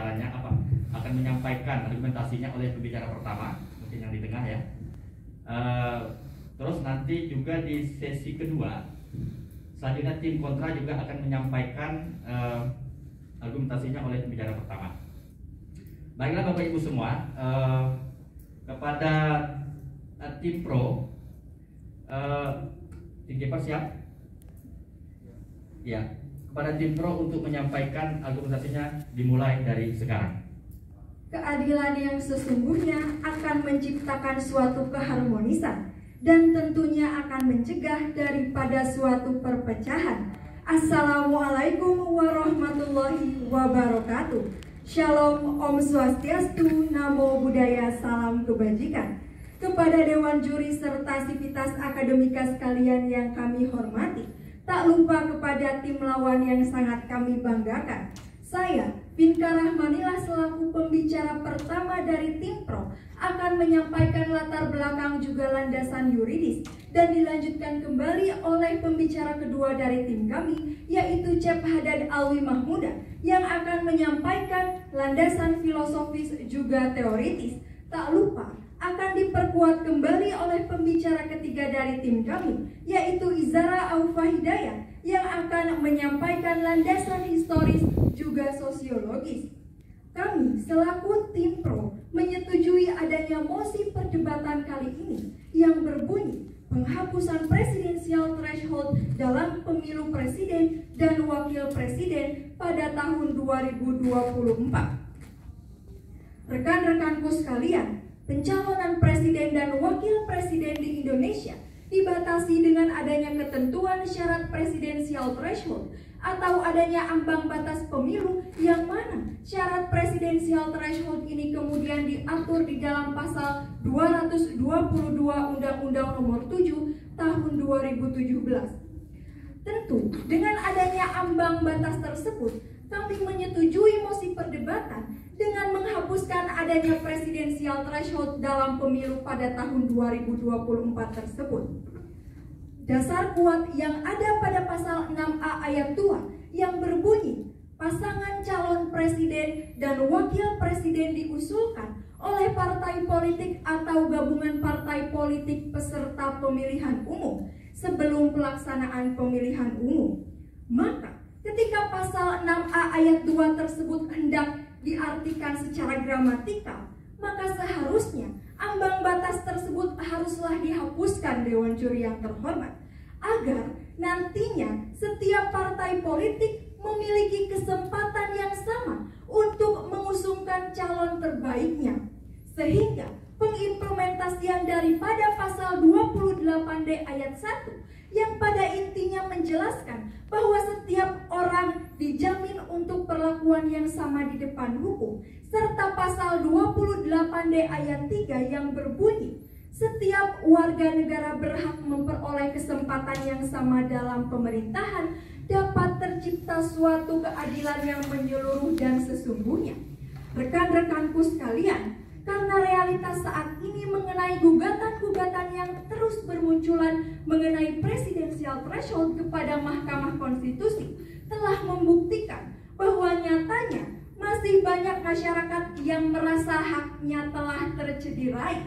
pembicaranya akan menyampaikan argumentasinya oleh pembicara pertama, mungkin yang di tengah ya. Terus nanti juga di sesi kedua, selanjutnya tim kontra juga akan menyampaikan argumentasinya oleh pembicara pertama. Baiklah Bapak Ibu semua, kepada tim pro, tim keeper siap? Ya, kepada tim pro untuk menyampaikan argumentasinya dimulai dari sekarang. Keadilan yang sesungguhnya akan menciptakan suatu keharmonisan dan tentunya akan mencegah daripada suatu perpecahan. Assalamualaikum warahmatullahi wabarakatuh. Shalom, Om Swastiastu, Namo Buddhaya, salam kebajikan. Kepada Dewan Juri serta Sivitas Akademika sekalian yang kami hormati, tak lupa kepada tim lawan yang sangat kami banggakan. Saya, Vinka Rahmanillah selaku pembicara pertama dari tim pro akan menyampaikan latar belakang juga landasan yuridis dan dilanjutkan kembali oleh pembicara kedua dari tim kami, yaitu Cep Hadad Alwi Mahmuda, yang akan menyampaikan landasan filosofis juga teoritis. Tak lupa akan diperkuat kembali oleh pembicara ketiga dari tim kami, yaitu Izara Aufa Hidayat, yang akan menyampaikan landasan historis juga sosiologis. Kami selaku tim pro menyetujui adanya mosi perdebatan kali ini yang berbunyi penghapusan presidensial threshold dalam pemilu presiden dan wakil presiden pada tahun 2024. Rekan-rekanku sekalian, pencalonan presiden dan wakil presiden di Indonesia dibatasi dengan adanya ketentuan syarat presidensial threshold atau adanya ambang batas pemilu, yang mana syarat presidensial threshold ini kemudian diatur di dalam pasal 222 Undang-Undang Nomor 7 Tahun 2017. Tentu dengan adanya ambang batas tersebut, kami menyetujui mosi perdebatan dengan menghapuskan adanya presidensial threshold dalam pemilu pada tahun 2024 tersebut. Dasar kuat yang ada pada pasal 6A ayat 2 yang berbunyi pasangan calon presiden dan wakil presiden diusulkan oleh partai politik atau gabungan partai politik peserta pemilihan umum sebelum pelaksanaan pemilihan umum. Maka ketika pasal 6A ayat 2 tersebut hendak diartikan secara gramatikal, maka seharusnya ambang batas tersebut haruslah dihapuskan Dewan Juri yang terhormat, agar nantinya setiap partai politik memiliki kesempatan yang sama untuk mengusungkan calon terbaiknya, sehingga pengimplementasian daripada pasal 28D ayat 1 yang pada intinya menjelaskan bahwa setiap orang dijamin untuk perlakuan yang sama di depan hukum, serta pasal 28D ayat 3 yang berbunyi setiap warga negara berhak memperoleh kesempatan yang sama dalam pemerintahan, dapat tercipta suatu keadilan yang menyeluruh dan sesungguhnya. Rekan-rekanku sekalian, karena realitas saat ini mengenai gugatan-gugatan yang terus bermunculan mengenai presidensial threshold kepada Mahkamah Konstitusi telah membuktikan bahwa nyatanya masih banyak masyarakat yang merasa haknya telah tercederai,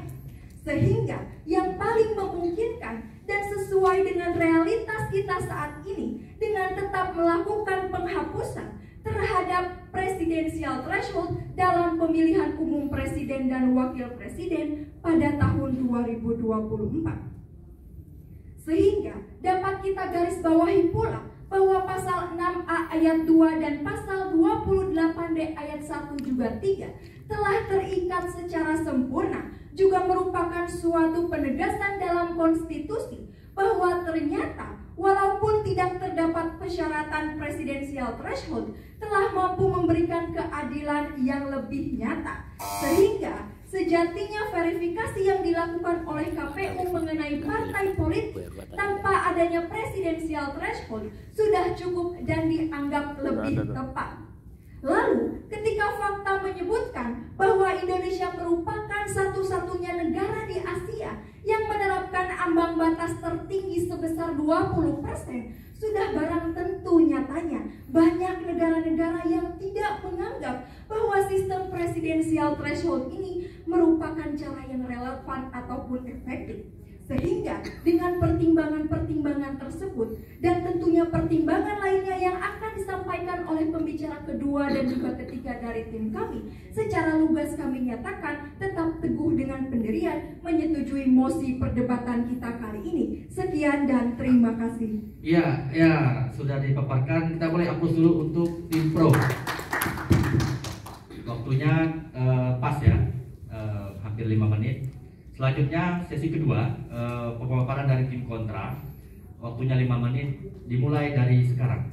sehingga yang paling memungkinkan dan sesuai dengan realitas kita saat ini dengan tetap melakukan penghapusan terhadap presidensial threshold dalam pemilihan umum presiden dan wakil presiden pada tahun 2024. Sehingga dapat kita garis bawahi pula bahwa pasal 6A ayat 2 dan pasal 28D ayat 1 juga 3 telah terikat secara sempurna, juga merupakan suatu penegasan dalam konstitusi bahwa ternyata walaupun tidak terdapat persyaratan presidensial threshold telah mampu memberikan keadilan yang lebih nyata, sehingga sejatinya verifikasi yang dilakukan oleh KPU mengenai partai politik tanpa adanya presidensial threshold sudah cukup dan dianggap lebih tepat. Lalu, ketika fakta menyebutkan bahwa Indonesia merupakan satu-satunya negara di Asia yang menerapkan ambang batas tertinggi sebesar 20%, sudah barang tentu nyatanya banyak negara-negara yang tidak menganggap bahwa presidensial threshold ini merupakan cara yang relevan ataupun efektif. Sehingga dengan pertimbangan-pertimbangan tersebut dan tentunya pertimbangan lainnya yang akan disampaikan oleh pembicara kedua dan juga ketiga dari tim kami, secara lugas kami nyatakan tetap teguh dengan pendirian menyetujui mosi perdebatan kita kali ini. Sekian dan terima kasih. Ya, sudah dipaparkan. Kita boleh hapus dulu untuk tim pro. Waktunya pas ya, hampir 5 menit. Selanjutnya sesi kedua, pemaparan dari tim kontra. Waktunya 5 menit, dimulai dari sekarang.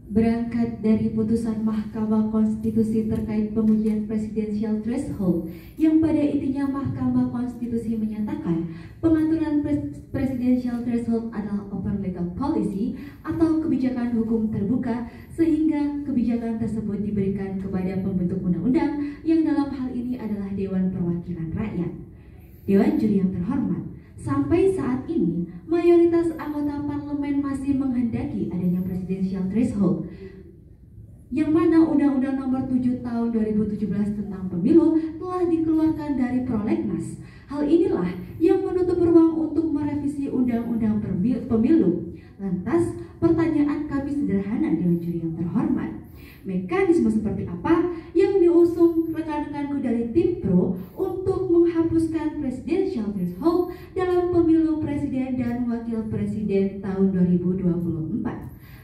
Berangkat dari putusan Mahkamah Konstitusi terkait pengujian presidensial threshold, yang pada intinya Mahkamah Konstitusi menyatakan pengaturan presidensial threshold adalah open legal policy atau kebijakan hukum terbuka, sehingga kebijakan tersebut diberikan kepada pembentuk undang-undang yang dalam hal ini adalah Dewan Perwakilan Rakyat. Dewan Juri yang terhormat, sampai saat ini mayoritas anggota parlemen masih menghendaki adanya presidensial threshold, yang mana Undang-Undang Nomor 7 Tahun 2017 tentang Pemilu telah dikeluarkan dari prolegnas. Hal inilah yang menutup ruang untuk merevisi Undang-Undang Pemilu. Lantas, pertanyaan kami sederhana, Dewan Juri yang terhormat. Mekanisme seperti apa yang diusung rekan-rekanku dari tim pro untuk menghapuskan presidensial threshold dalam pemilu presiden dan wakil presiden tahun 2024?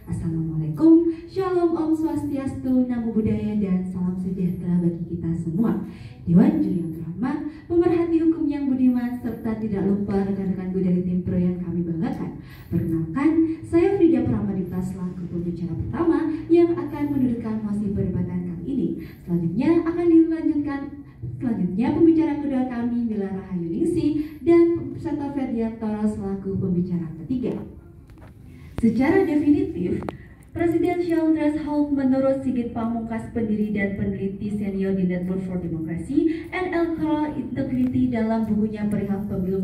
Assalamualaikum, Shalom Om Swastiastu, Namo Buddhaya, dan salam sejahtera bagi kita semua. Dewan Juri yang terhormat, pemerhati hukum yang budiman, serta tidak lupa rekan-rekanku dari tim pro yang kami banggakan. Perkenalkan, saya Frida Pramadita selaku pembicara pertama yang akan mendudukan mosi perdebatan kali ini. Selanjutnya pembicara kedua kami Mila Rahayuningsi dan Seto Ferdiantoro selaku pembicara ketiga. Secara definitif, presidensial threshold menurut Sigit Pamungkas, pendiri dan peneliti senior di Network for Democracy and Electoral Integrity, dalam bukunya Perihal Pemilu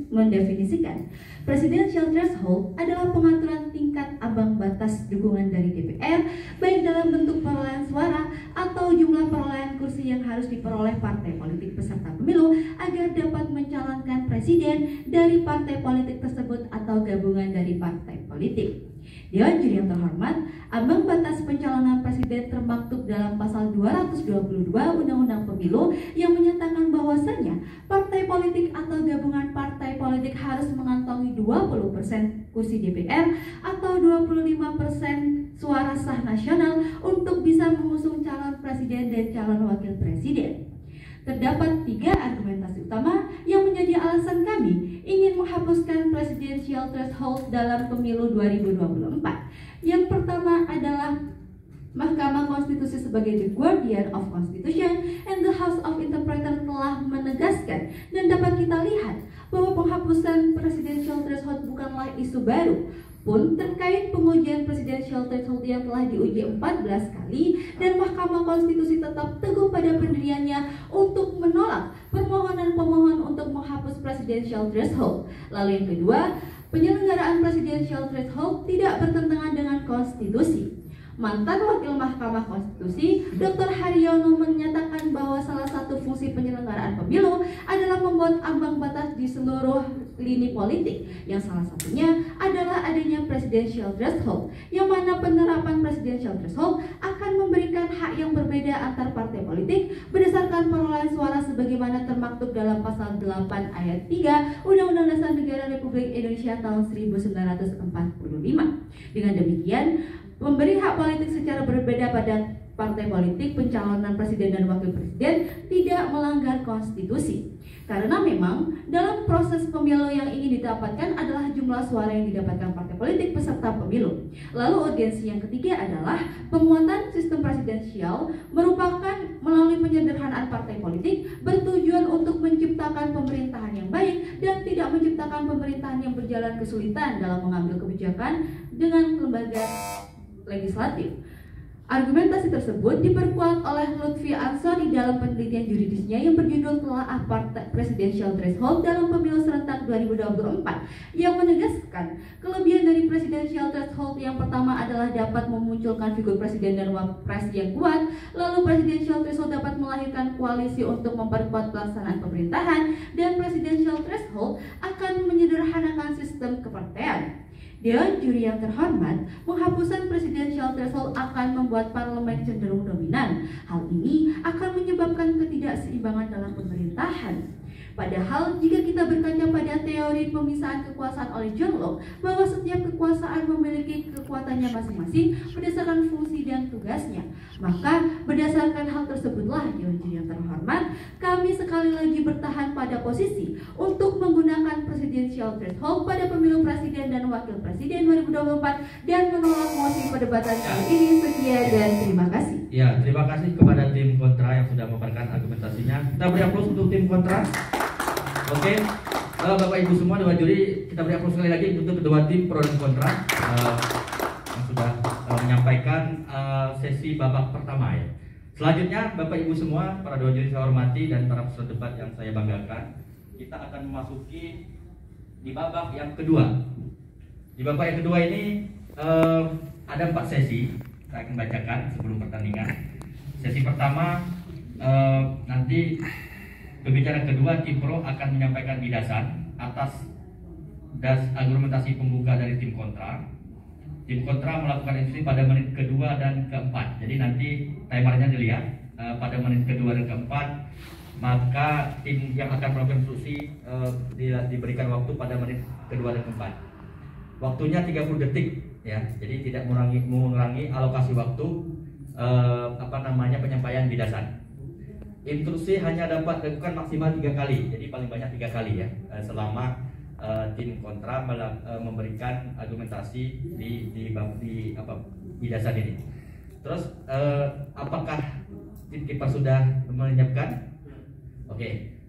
mendefinisikan presidensial threshold adalah pengaturan tingkat ambang batas dukungan dari DPR, baik dalam bentuk perolehan suara atau jumlah perolehan kursi yang harus diperoleh partai politik peserta pemilu agar dapat mencalonkan presiden dari partai politik tersebut atau gabungan dari partai politik. Dewan Juri yang terhormat, ambang batas pencalonan presiden termaktub dalam pasal 222 Undang-Undang Pemilu yang menyatakan bahwasannya partai politik atau gabungan partai politik harus mengantongi 20% kursi DPR atau 25% suara sah nasional untuk bisa mengusung calon presiden dan calon wakil presiden. Terdapat 3 argumentasi utama yang menjadi alasan kami ingin menghapuskan presidensial threshold dalam pemilu 2024. Yang pertama adalah Mahkamah Konstitusi sebagai the guardian of constitution and the House of Interpreter telah menegaskan, dan dapat kita lihat bahwa penghapusan presidensial threshold bukanlah isu baru pun terkait pengujian presidensial threshold yang telah diuji 14 kali, dan Mahkamah Konstitusi tetap teguh pada pendiriannya untuk menolak permohonan pemohon untuk menghapus presidensial threshold. Lalu yang kedua, penyelenggaraan presidensial threshold tidak bertentangan dengan konstitusi. Mantan Wakil Mahkamah Konstitusi Dr. Haryono menyatakan bahwa salah satu fungsi penyelenggaraan pemilu adalah membuat ambang batas di seluruh lini politik, yang salah satunya adalah adanya presidensial threshold, yang mana penerapan presidensial threshold akan memberikan hak yang berbeda antar partai politik berdasarkan perolehan suara sebagaimana termaktub dalam pasal 8 ayat 3 Undang-Undang Dasar Negara Republik Indonesia tahun 1945. Dengan demikian, memberi hak politik secara berbeda pada partai politik pencalonan presiden dan wakil presiden tidak melanggar konstitusi. Karena memang dalam proses pemilu yang ingin didapatkan adalah jumlah suara yang didapatkan partai politik peserta pemilu. Lalu urgensi yang ketiga adalah penguatan sistem presidensial merupakan melalui penyederhanaan partai politik bertujuan untuk menciptakan pemerintahan yang baik dan tidak menciptakan pemerintahan yang berjalan kesulitan dalam mengambil kebijakan dengan lembaga legislatif. Argumentasi tersebut diperkuat oleh Lutfi Ansori dalam penelitian yuridisnya yang berjudul Telaah Presidential Threshold dalam Pemilu Serentak 2024 yang menegaskan kelebihan dari Presidential Threshold yang pertama adalah dapat memunculkan figur presiden dan wapres yang kuat, lalu Presidential Threshold dapat melahirkan koalisi untuk memperkuat pelaksanaan pemerintahan, dan Presidential Threshold akan menyederhanakan sistem kepartean. Dewan Juri yang terhormat, penghapusan Presidential Threshold akan membuat parlemen cenderung dominan. Hal ini akan menyebabkan ketidakseimbangan dalam pemerintahan. Padahal jika kita berkaca pada teori pemisahan kekuasaan oleh John Locke, bahwa setiap kekuasaan memiliki kekuatannya masing-masing berdasarkan fungsi dan tugasnya, maka berdasarkan hal tersebutlah Dewan Juri yang terhormat, kami sekali lagi bertahan pada posisi untuk menggunakan Presidential Threshold pada pemilu presiden dan wakil presiden 2024 dan menolak mosi perdebatan kali ini. Sekian dan terima kasih. Ya, terima kasih kepada tim kontra yang sudah memaparkan argumentasinya. Kita beri aplaus untuk tim kontra. Oke, Bapak Ibu semua Dewan Juri, kita beri aplaus sekali lagi untuk kedua tim pro dan kontra yang sudah menyampaikan sesi babak pertama ya. Selanjutnya Bapak Ibu semua, para Dewan Juri saya hormati dan para peserta debat yang saya banggakan, kita akan memasuki di babak yang kedua. Di babak yang kedua ini ada 4 sesi, saya akan bacakan sebelum pertandingan. Sesi pertama nanti pembicara kedua tim pro akan menyampaikan bidasan atas argumentasi pembuka dari tim kontra. Tim kontra melakukan instruksi pada menit kedua dan keempat. Jadi nanti timernya dilihat pada menit kedua dan keempat, maka tim yang akan melakukan instruksi diberikan waktu pada menit kedua dan keempat. Waktunya 30 detik ya. Jadi tidak mengurangi alokasi waktu penyampaian bidasan. Instruksi hanya dapat dilakukan maksimal 3 kali, jadi paling banyak 3 kali ya, selama tim kontra memberikan argumentasi di bidasan ini. Terus apakah tim kiper sudah menyiapkan? Oke.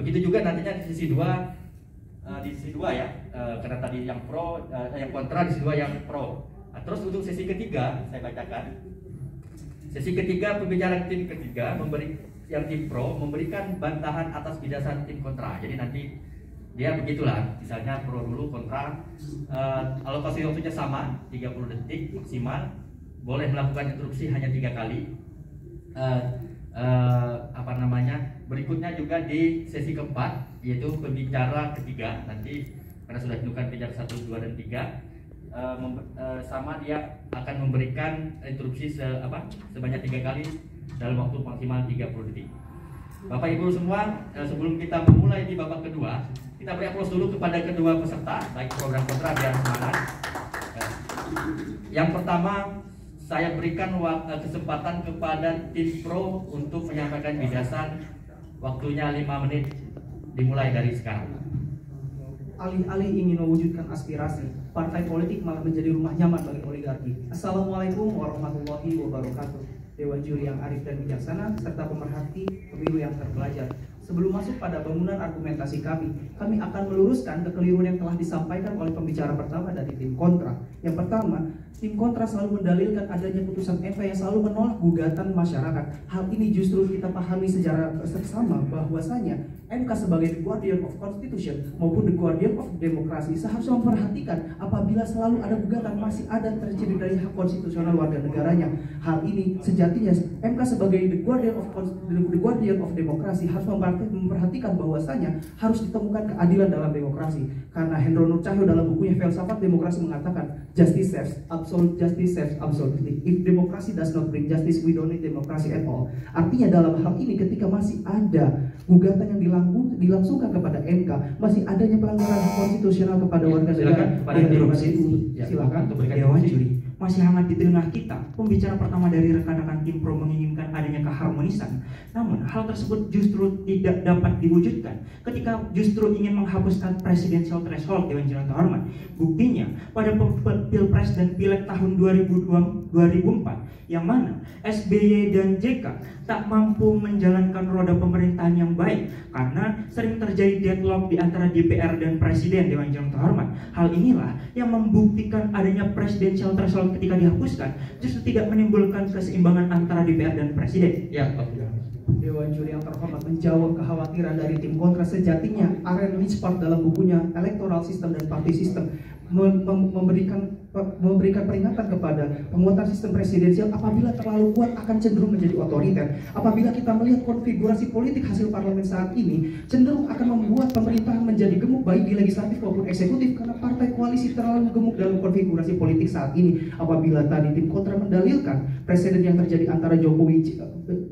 Begitu juga nantinya di sisi 2 ya, karena tadi yang pro, yang kontra, di sisi 2 yang pro. Nah, terus untuk sesi ketiga saya bacakan. Sesi ketiga, pembicara tim ketiga yang tim pro memberikan bantahan atas bidasan tim kontra. Jadi nanti dia begitulah, misalnya pro dulu, kontra, alokasi waktunya sama 30 detik maksimal, boleh melakukan interupsi hanya 3 kali. Berikutnya juga di sesi keempat, yaitu pembicara ketiga, nanti karena sudah ditentukan pembicara 1, 2, dan 3, sama dia akan memberikan interupsi sebanyak 3 kali dalam waktu maksimal 30 detik. Bapak Ibu semua, sebelum kita memulai di babak kedua, kita beri aplaus dulu kepada kedua peserta, baik pro dan kontra, biar semangat. Yang pertama, saya berikan kesempatan kepada tim pro untuk menyampaikan bidasan. Waktunya 5 menit, dimulai dari sekarang. Alih-alih ingin mewujudkan aspirasi, partai politik malah menjadi rumah nyaman bagi oligarki. Assalamualaikum warahmatullahi wabarakatuh. Dewan Juri yang arif dan bijaksana, serta pemerhati pemilu yang terpelajar. Sebelum masuk pada bangunan argumentasi kami akan meluruskan kekeliruan yang telah disampaikan oleh pembicara pertama dari tim kontra. Yang pertama, tim kontra selalu mendalilkan adanya putusan MK yang selalu menolak gugatan masyarakat. Hal ini justru kita pahami secara seksama bahwasanya MK sebagai the guardian of constitution maupun the guardian of demokrasi seharusnya memperhatikan apabila selalu ada gugatan masih ada tercederai dari hak konstitusional warga negaranya. Hal ini sejatinya MK sebagai the guardian of demokrasi harus memperhatikan bahwasanya harus ditemukan keadilan dalam demokrasi. Karena Hendro Nur Cahyo dalam bukunya Filsafat Demokrasi mengatakan justice saves absolutely. If democracy does not bring justice, we don't need democracy at all. Artinya dalam hal ini ketika masih ada gugatan yang dilangsungkan kepada MK, masih adanya pelanggaran hak konstitusional kepada warga negara. Silakan Dewan Juri. Masih hangat di tengah kita, pembicara pertama dari rekan-rekan tim pro menginginkan adanya keharmonisan. Namun hal tersebut justru tidak dapat diwujudkan ketika justru ingin menghapuskan presidential threshold. Dewan Juri terhormat. Buktinya pada Pilpres dan Pileg tahun 2004 yang mana SBY dan JK tak mampu menjalankan roda pemerintahan yang baik karena sering terjadi deadlock di antara DPR dan Presiden. Dewan Juri terhormat. Hal inilah yang membuktikan adanya presidential threshold presidensial ketika dihapuskan justru tidak menimbulkan keseimbangan antara DPR dan Presiden. Ya, Pak. Dewan Juri yang terhormat menjawab kekhawatiran dari tim kontra. Sejatinya Aaron Lispard dalam bukunya Electoral System dan Party System memberikan peringatan kepada penguatan sistem presidensial apabila terlalu kuat akan cenderung menjadi otoriter. Apabila kita melihat konfigurasi politik hasil parlemen saat ini cenderung akan membuat pemerintahan menjadi gemuk baik di legislatif maupun eksekutif karena partai koalisi terlalu gemuk dalam konfigurasi politik saat ini. Apabila tadi tim kontra mendalilkan presiden yang terjadi antara Jokowi,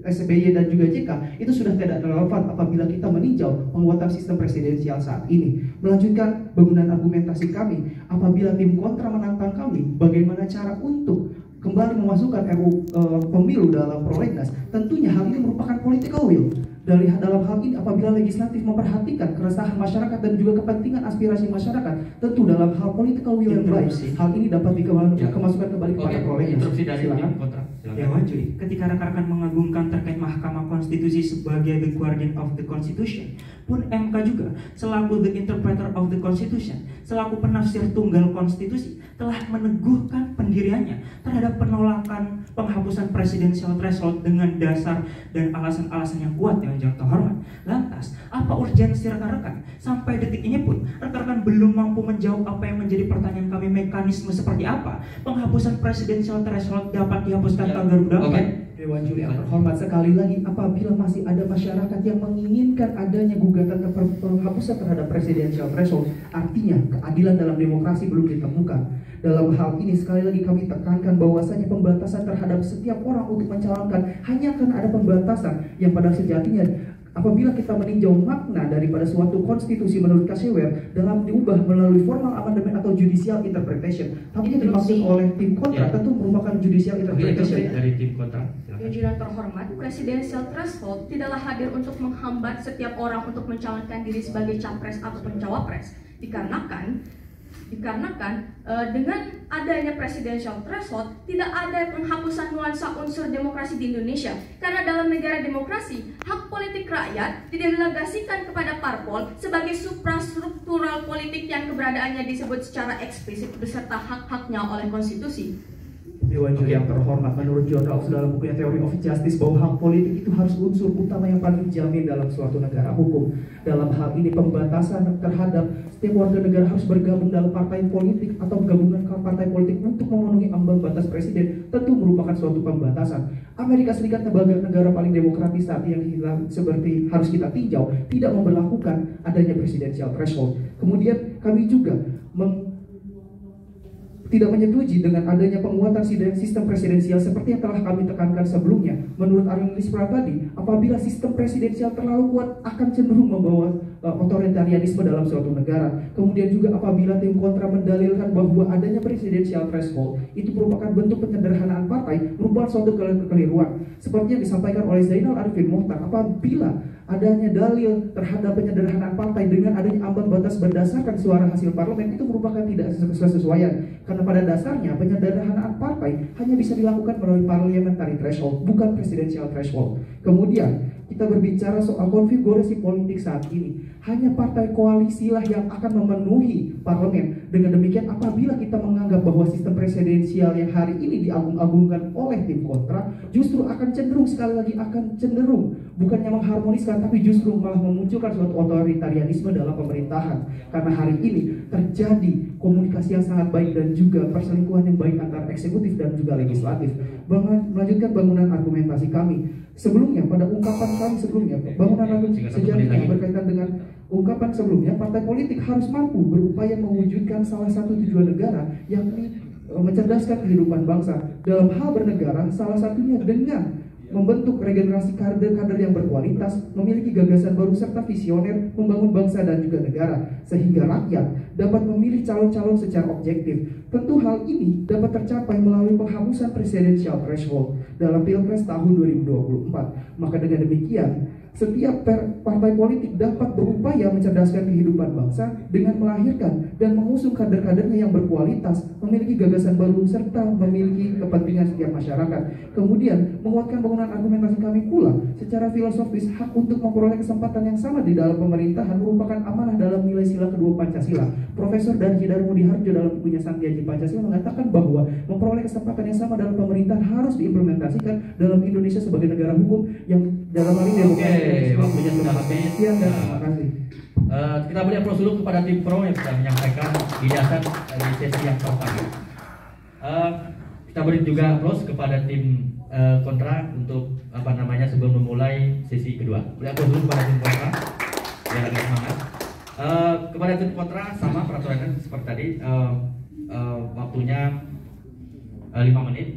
SBY dan juga JK itu sudah tidak relevan apabila kita meninjau penguatan sistem presidensial saat ini. Melanjutkan bangunan argumentasi kami, apabila tim kontra menantang kami bagaimana cara untuk kembali memasukkan RUU pemilu dalam prolegnas, tentunya hal ini merupakan political will. Dalam hal ini apabila legislatif memperhatikan keresahan masyarakat dan juga kepentingan aspirasi masyarakat, tentu dalam hal political will yang baik, hal ini dapat dikemasukan kembali kepada prolegnas. Interupsi dari tim kontra. Dewan Juri, ketika rekan-rekan mengagungkan terkait Mahkamah Konstitusi sebagai the guardian of the Constitution, pun MK juga selaku the interpreter of the Constitution, selaku penafsir tunggal konstitusi, telah meneguhkan pendiriannya terhadap penolakan penghapusan presidensial threshold dengan dasar dan alasan-alasan yang kuat yang terhormat. Lantas, apa urgensi rekan-rekan? Sampai detik ini pun, rekan-rekan belum mampu menjawab apa yang menjadi pertanyaan kami, mekanisme seperti apa penghapusan presidensial threshold dapat dihapuskan tanggal 24. Dewan Juri yang terhormat, sekali lagi apabila masih ada masyarakat yang menginginkan adanya gugatan penghapusan terhadap presidensial threshold, artinya keadilan dalam demokrasi belum ditemukan. Dalam hal ini sekali lagi kami tekankan bahwasanya pembatasan terhadap setiap orang untuk mencalonkan hanya karena ada pembatasan yang pada sejatinya apabila kita meninjau makna daripada suatu konstitusi menurut Kassewer dalam diubah melalui formal amendment atau judicial interpretation, tapi yang dimaksud oleh tim kontra tentu merupakan judicial interpretation. Dari tim kontra. Yang terhormat, presidensial threshold tidaklah hadir untuk menghambat setiap orang untuk mencalonkan diri sebagai capres ataupun cawapres, dikarenakan dengan adanya presidensial threshold tidak ada penghapusan nuansa unsur demokrasi di Indonesia, karena dalam negara demokrasi hak politik rakyat tidak dilegasikan kepada parpol sebagai suprastruktural politik yang keberadaannya disebut secara eksplisit beserta hak-haknya oleh konstitusi. Dewan Juri yang terhormat, menurut John Rawls dalam bukunya Theory of Justice bahwa hak politik itu harus unsur utama yang paling dijamin dalam suatu negara hukum. Dalam hal ini pembatasan terhadap setiap warga negara harus bergabung dalam partai politik atau gabungan partai politik untuk memenuhi ambang batas presiden tentu merupakan suatu pembatasan. Amerika Serikat sebagai negara paling demokratis saat yang seperti harus kita tinjau tidak memberlakukan adanya presidensial threshold. Kemudian kami juga tidak menyetujui dengan adanya penguatan sistem presidensial seperti yang telah kami tekankan sebelumnya. Menurut Aaron Lispard tadi, apabila sistem presidensial terlalu kuat akan cenderung membawa otoritarianisme dalam suatu negara. Kemudian juga apabila tim kontra mendalilkan bahwa adanya presidensial threshold itu merupakan bentuk penyederhanaan partai, merupakan suatu kekeliruan. Seperti yang disampaikan oleh Zainal Arifin Mohtar, apabila adanya dalil terhadap penyederhanaan partai dengan adanya ambang batas berdasarkan suara hasil parlemen itu merupakan tidak kesesuaian, karena pada dasarnya penyederhanaan partai hanya bisa dilakukan melalui parliamentary threshold, bukan presidential threshold. Kemudian kita berbicara soal konfigurasi politik saat ini, hanya partai koalisi lah yang akan memenuhi parlemen. Dengan demikian apabila kita menganggap bahwa sistem presidensial yang hari ini diagung-agungkan oleh tim kontra justru akan cenderung, sekali lagi akan cenderung bukannya mengharmoniskan tapi justru malah memunculkan suatu otoritarianisme dalam pemerintahan, karena hari ini terjadi komunikasi yang sangat baik dan juga perselingkuhan yang baik antara eksekutif dan juga legislatif. Melanjutkan bangunan argumentasi kami sebelumnya, pada ungkapan kami sebelumnya, bangunan argumentasi sejatinya berkaitan dengan ungkapan sebelumnya, partai politik harus mampu berupaya mewujudkan salah satu tujuan negara, yakni mencerdaskan kehidupan bangsa. Dalam hal bernegara, salah satunya dengan membentuk regenerasi kader-kader yang berkualitas, memiliki gagasan baru serta visioner, membangun bangsa dan juga negara, sehingga rakyat dapat memilih calon-calon secara objektif. Tentu hal ini dapat tercapai melalui penghapusan presidensial threshold dalam Pilpres tahun 2024. Maka dengan demikian, Setiap partai politik dapat berupaya mencerdaskan kehidupan bangsa dengan melahirkan dan mengusung kader-kadernya yang berkualitas, memiliki gagasan baru, serta memiliki kepentingan setiap masyarakat. Kemudian, menguatkan bangunan argumentasi kami pula, secara filosofis, hak untuk memperoleh kesempatan yang sama di dalam pemerintahan merupakan amanah dalam nilai sila kedua Pancasila. Profesor Darji Darmudi Harjo dalam bukunya Santiaji Pancasila mengatakan bahwa memperoleh kesempatan yang sama dalam pemerintahan harus diimplementasikan dalam Indonesia sebagai negara hukum yang dalam hal ini demokrasi. Waktunya sudah habis. Sekian dan terima kasih. Kita beri aplaus dulu kepada tim pro yang sudah menyampaikan gagasan di sesi yang pertama. Kita beri juga aplaus kepada tim kontra untuk sebelum memulai sesi kedua. Beri aplaus dulu kepada tim kontra biar agak semangat. Kepada tim kontra sama peraturannya seperti tadi, waktunya 5 menit.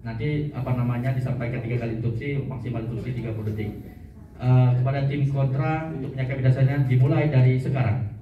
Nanti disampaikan 3 kali instruksi, maksimal instruksi 30 detik. Kepada tim kontra untuk menyampaikan dasarnya dimulai dari sekarang.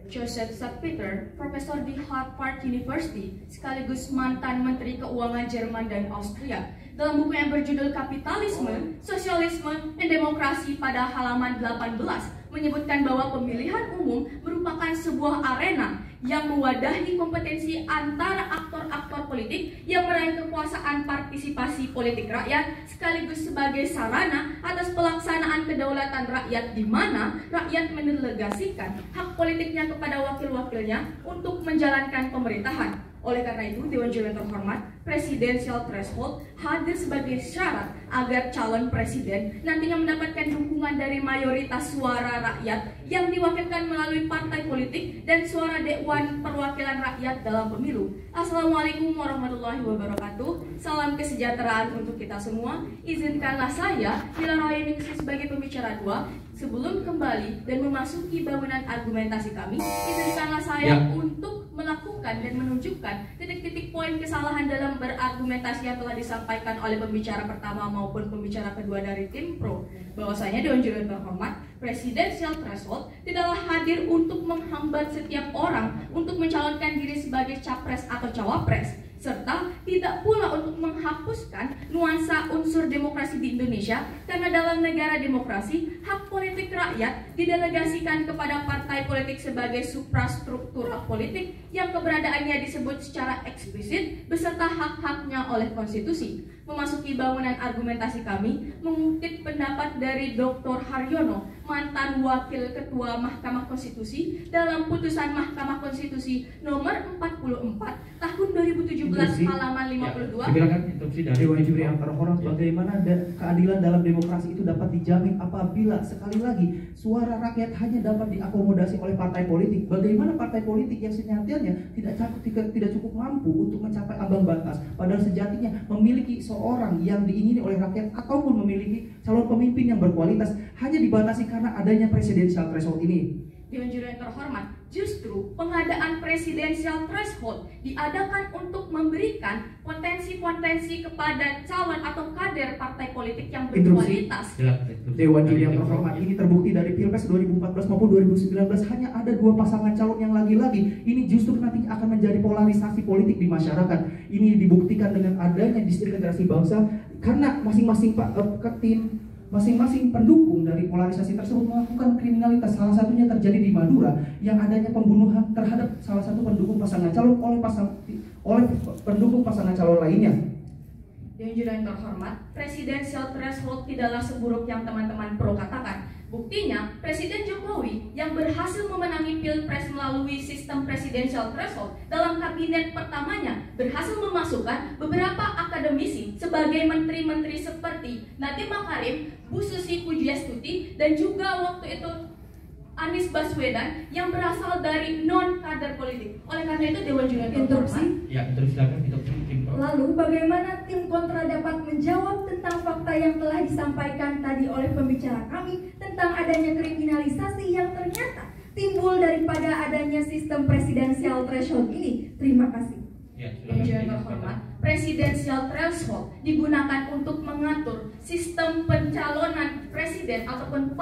Joseph Salpeter, profesor di Harvard University, sekaligus mantan Menteri Keuangan Jerman dan Austria, dalam buku yang berjudul Kapitalisme, Sosialisme, dan Demokrasi pada halaman 18 menyebutkan bahwa pemilihan umum merupakan sebuah arena yang mewadahi kompetensi antara aktor-aktor politik yang meraih kekuasaan partisipasi politik rakyat sekaligus sebagai sarana atas pelaksanaan kedaulatan rakyat di mana rakyat mendelegasikan hak politiknya kepada wakil-wakilnya untuk menjalankan pemerintahan. Oleh karena itu, Dewan Juri yang terhormat, presidensial threshold hadir sebagai syarat agar calon presiden nantinya mendapatkan dukungan dari mayoritas suara rakyat yang diwakilkan melalui partai politik dan suara Dewan Perwakilan Rakyat dalam pemilu. Assalamualaikum warahmatullahi wabarakatuh. Salam kesejahteraan untuk kita semua. Izinkanlah saya, Mila Rahayu sebagai pembicara 2. Sebelum kembali dan memasuki bangunan argumentasi kami, izinkanlah saya untuk melakukan dan menunjukkan titik-titik poin kesalahan dalam berargumentasi yang telah disampaikan oleh pembicara pertama maupun pembicara kedua dari tim pro. Bahwasanya Dewan Juri yang terhormat, presidensial threshold tidaklah hadir untuk menghambat setiap orang untuk mencalonkan diri sebagai capres atau cawapres, serta tidak pula untuk menghapuskan nuansa unsur demokrasi di Indonesia, karena dalam negara demokrasi, hak politik rakyat didelegasikan kepada partai politik sebagai suprastruktural politik yang keberadaannya disebut secara eksplisit beserta hak-haknya oleh konstitusi. Memasuki bangunan argumentasi kami, mengutip pendapat dari Dr. Haryono, mantan Wakil Ketua Mahkamah Konstitusi dalam putusan Mahkamah Konstitusi nomor 44 tahun 2017 halaman 52. Silakan instruksi dari Dewan Juri yang terhormat, bagaimana keadilan dalam demokrasi itu dapat dijamin apabila sekali lagi suara rakyat hanya dapat diakomodasi oleh partai politik? Bagaimana partai politik yang senyatanya tidak cukup mampu untuk mencapai ambang batas, padahal sejatinya memiliki seorang yang diingini oleh rakyat ataupun memiliki calon pemimpin yang berkualitas hanya dibatasi karena adanya presidensial threshold ini? Dewan Juri yang terhormat, justru pengadaan presidensial threshold diadakan untuk memberikan potensi-potensi kepada calon atau kader partai politik yang berkualitas. Dewan Juri yang terhormat, ini terbukti dari Pilpres 2014 maupun 2019 hanya ada 2 pasangan calon yang lagi-lagi ini justru nanti akan menjadi polarisasi politik di masyarakat. Ini dibuktikan dengan adanya disintegrasi bangsa karena masing-masing pendukung dari polarisasi tersebut melakukan kriminalitas. Salah satunya terjadi di Madura yang adanya pembunuhan terhadap salah satu pendukung pasangan calon oleh pendukung pasangan calon lainnya. Dewan Juri yang terhormat, presidensial threshold tidaklah seburuk yang teman-teman pro katakan. Buktinya, Presiden Jokowi yang berhasil memenangi Pilpres melalui sistem presidensial threshold dalam kabinet pertamanya berhasil memasukkan beberapa akademisi sebagai menteri-menteri seperti Nadiem Makarim, Bu Susi Pujiastuti, dan juga waktu itu Anies Baswedan yang berasal dari non-kader politik. Oleh karena itu, Dewan Juri yang terhormat. Ya, terus silakan tim pro. Lalu bagaimana tim kontra dapat menjawab tentang fakta yang telah disampaikan tadi oleh pembicara kami tentang adanya kriminalisasi yang ternyata timbul daripada adanya sistem presidensial threshold ini? Terima kasih. Ya, Yang terhormat, presidensial threshold digunakan untuk mengatur sistem pencalonan presiden ataupun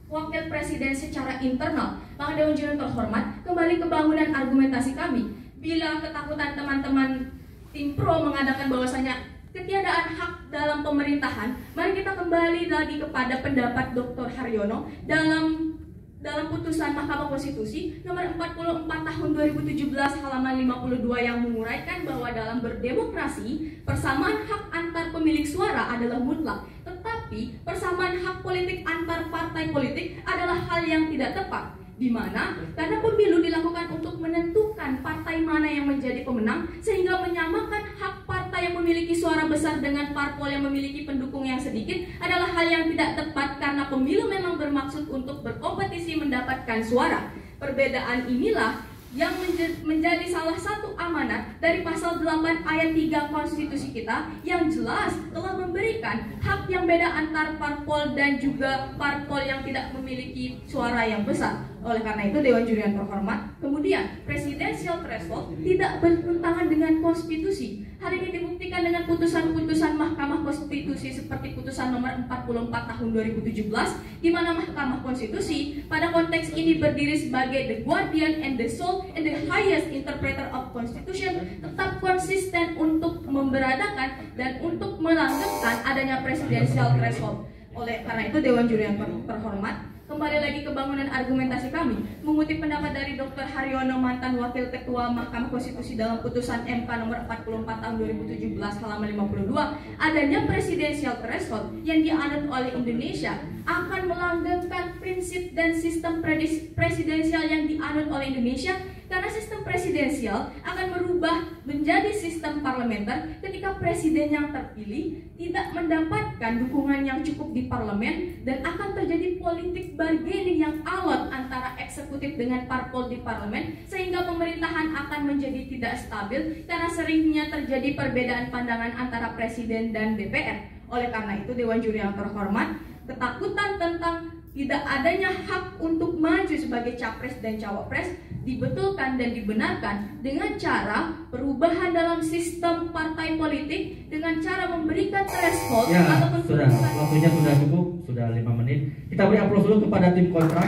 wakil presiden secara internal. Maka Dewan Juri yang terhormat, kembali ke bangunan argumentasi kami. Bila ketakutan teman-teman tim pro mengadakan bahwasanya ketiadaan hak dalam pemerintahan, mari kita kembali lagi kepada pendapat Dr. Haryono dalam putusan Mahkamah Konstitusi nomor 44 tahun 2017 halaman 52 yang menguraikan bahwa dalam berdemokrasi persamaan hak antar pemilik suara adalah mutlak, tetapi persamaan hak politik antar partai politik adalah hal yang tidak tepat. Di mana karena pemilu dilakukan untuk menentukan partai mana yang menjadi pemenang, sehingga menyamakan hak partai yang memiliki suara besar dengan parpol yang memiliki pendukung yang sedikit adalah hal yang tidak tepat, karena pemilu memang bermaksud untuk berkompetisi mendapatkan suara. Perbedaan inilah yang menjadi salah satu amanat dari pasal 8 ayat 3 konstitusi kita yang jelas telah memberikan hak yang beda antar parpol dan juga parpol yang tidak memiliki suara yang besar. Oleh karena itu, Dewan Juri yang terhormat, kemudian presidensial threshold tidak bertentangan dengan konstitusi. Hal ini dibuktikan dengan putusan-putusan Mahkamah Konstitusi seperti putusan nomor 44 tahun 2017, di mana Mahkamah Konstitusi pada konteks ini berdiri sebagai the guardian and the sole and the highest interpreter of Constitution, tetap konsisten untuk memberadakan dan untuk melanggengkan adanya presidensial threshold. Oleh karena itu, Dewan Juri yang terhormat, kembali lagi ke bangunan argumentasi kami, mengutip pendapat dari Dr. Haryono, mantan Wakil Ketua Mahkamah Konstitusi dalam putusan MK nomor 44 tahun 2017 halaman 52, adanya presidensial threshold yang dianut oleh Indonesia akan melanggengkan prinsip dan sistem presidensial yang dianut oleh Indonesia, karena sistem presidensial akan merubah menjadi sistem parlementer ketika presiden yang terpilih tidak mendapatkan dukungan yang cukup di parlemen, dan akan terjadi politik bargaining yang alot antara eksekutif dengan parpol di parlemen, sehingga pemerintahan akan menjadi tidak stabil karena seringnya terjadi perbedaan pandangan antara presiden dan DPR. Oleh karena itu, Dewan Juri yang terhormat, ketakutan tentang tidak adanya hak untuk maju sebagai capres dan cawapres dibetulkan dan dibenarkan dengan cara perubahan dalam sistem partai politik, dengan cara memberikan threshold ataupun sudah, waktunya sudah cukup, sudah 5 menit. Kita beri aplaus dulu kepada tim kontra.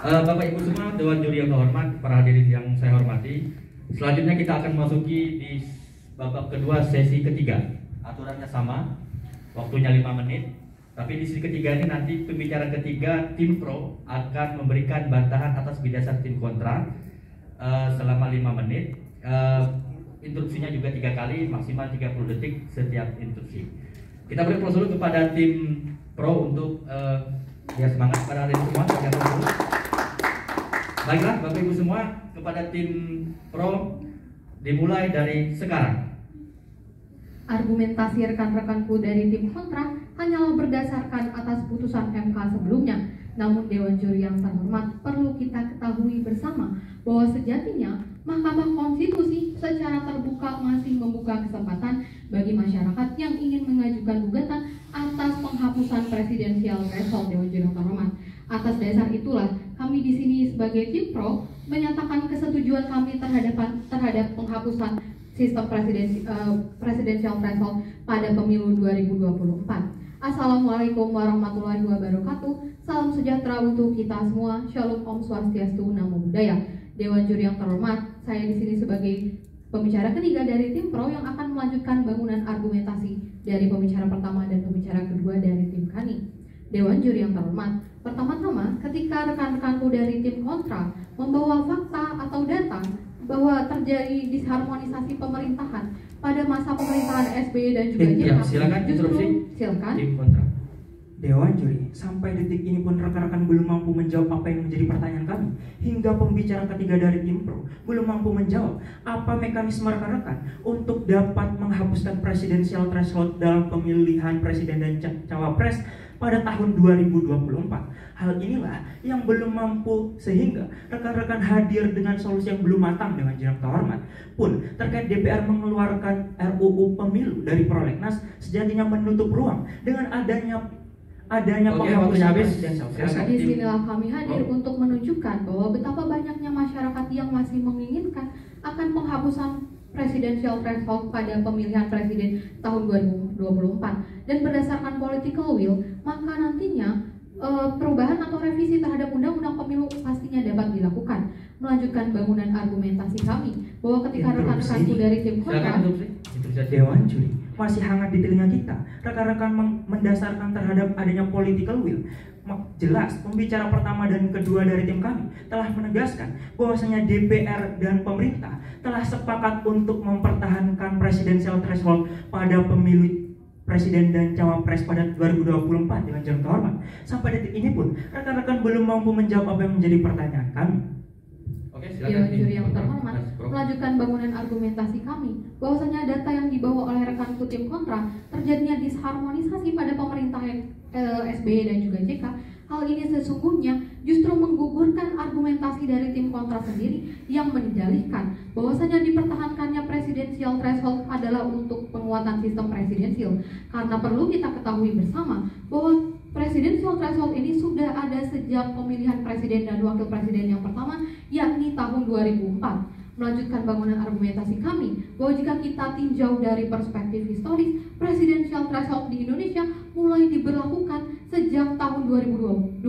Bapak Ibu semua, Dewan Juri yang terhormat, para hadirin yang saya hormati, selanjutnya kita akan memasuki di babak kedua sesi ketiga. Aturannya sama, waktunya 5 menit. Tapi di sesi ketiga ini nanti pembicara ketiga tim pro akan memberikan bantahan atas bidasan tim kontra selama 5 menit. Instruksinya juga 3 kali, maksimal 30 detik setiap instruksi. Kita beri aplaus dulu kepada tim pro untuk ya semangat pada hari ini semua. Baiklah Bapak Ibu semua, kepada tim pro dimulai dari sekarang. Argumentasi rekan-rekanku dari tim kontra hanyalah berdasarkan atas putusan MK sebelumnya. Namun Dewan Juri yang terhormat, perlu kita ketahui bersama bahwa sejatinya Mahkamah Konstitusi secara terbuka masih membuka kesempatan bagi masyarakat yang ingin mengajukan gugatan atas penghapusan presidensial threshold. Dewan Juri yang terhormat, atas dasar itulah kami di sini sebagai tim pro menyatakan kesetujuan kami terhadap penghapusan sistem presidensial threshold pada pemilu 2024. Assalamualaikum warahmatullahi wabarakatuh. Salam sejahtera untuk kita semua. Shalom, Om Swastiastu, Namo Buddhaya. Dewan Juri yang terhormat, saya di sini sebagai pembicara ketiga dari tim pro yang akan melanjutkan bangunan argumentasi dari pembicara pertama dan pembicara kedua dari tim kami. Dewan Juri yang terhormat, pertama-tama ketika rekan-rekanku dari tim kontra membawa fakta atau data bahwa terjadi disharmonisasi pemerintahan pada masa pemerintahan SBY dan juga JK. Silakan interupsi. Silakan. Tim kontra. Dewan Juri, sampai detik ini pun rekan-rekan belum mampu menjawab apa yang menjadi pertanyaan kami. Hingga pembicara ketiga dari tim pro belum mampu menjawab apa mekanisme rekan-rekan untuk dapat menghapuskan presidensial threshold dalam pemilihan presiden dan cawapres pada tahun 2024. Hal inilah yang belum mampu, sehingga rekan-rekan hadir dengan solusi yang belum matang. Dengan Juri yang terhormat pun terkait DPR mengeluarkan RUU Pemilu dari prolegnas sejatinya menutup ruang dengan adanya penghapusan presidensial threshold. Disinilah kami hadir untuk menunjukkan bahwa betapa banyaknya masyarakat yang masih menginginkan akan penghapusan presidensial threshold pada pemilihan presiden tahun 2024, dan berdasarkan political will maka nantinya perubahan atau revisi terhadap undang-undang pemilu pastinya dapat dilakukan. melanjutkan bangunan argumentasi kami bahwa ketika rekan-rekanku dari tim kontra Dewan Juri, masih hangat di telinga kita. Rekan-rekan mendasarkan terhadap adanya political will. Jelas, pembicara pertama dan kedua dari tim kami telah menegaskan bahwasanya DPR dan pemerintah telah sepakat untuk mempertahankan presidensial threshold pada pemilu presiden dan cawapres pada 2024 dengan jalan terhormat. Sampai detik ini pun, rekan-rekan belum mampu menjawab apa yang menjadi pertanyaan kami. Dewan Juri yang terhormat, melanjutkan bangunan argumentasi kami bahwasanya data yang dibawa oleh rekanku tim kontra terjadinya disharmonisasi pada pemerintahan SBY dan juga JK. Hal ini sesungguhnya justru menggugurkan argumentasi dari tim kontra sendiri yang mendalihkan bahwasanya dipertahankannya presidensial threshold adalah untuk penguatan sistem presidensial, karena perlu kita ketahui bersama bahwa presidensial threshold ini sudah ada sejak pemilihan presiden dan wakil presiden yang pertama, yakni tahun 2004. Melanjutkan bangunan argumentasi kami bahwa jika kita tinjau dari perspektif historis, presidensial threshold di Indonesia mulai diberlakukan sejak tahun 2004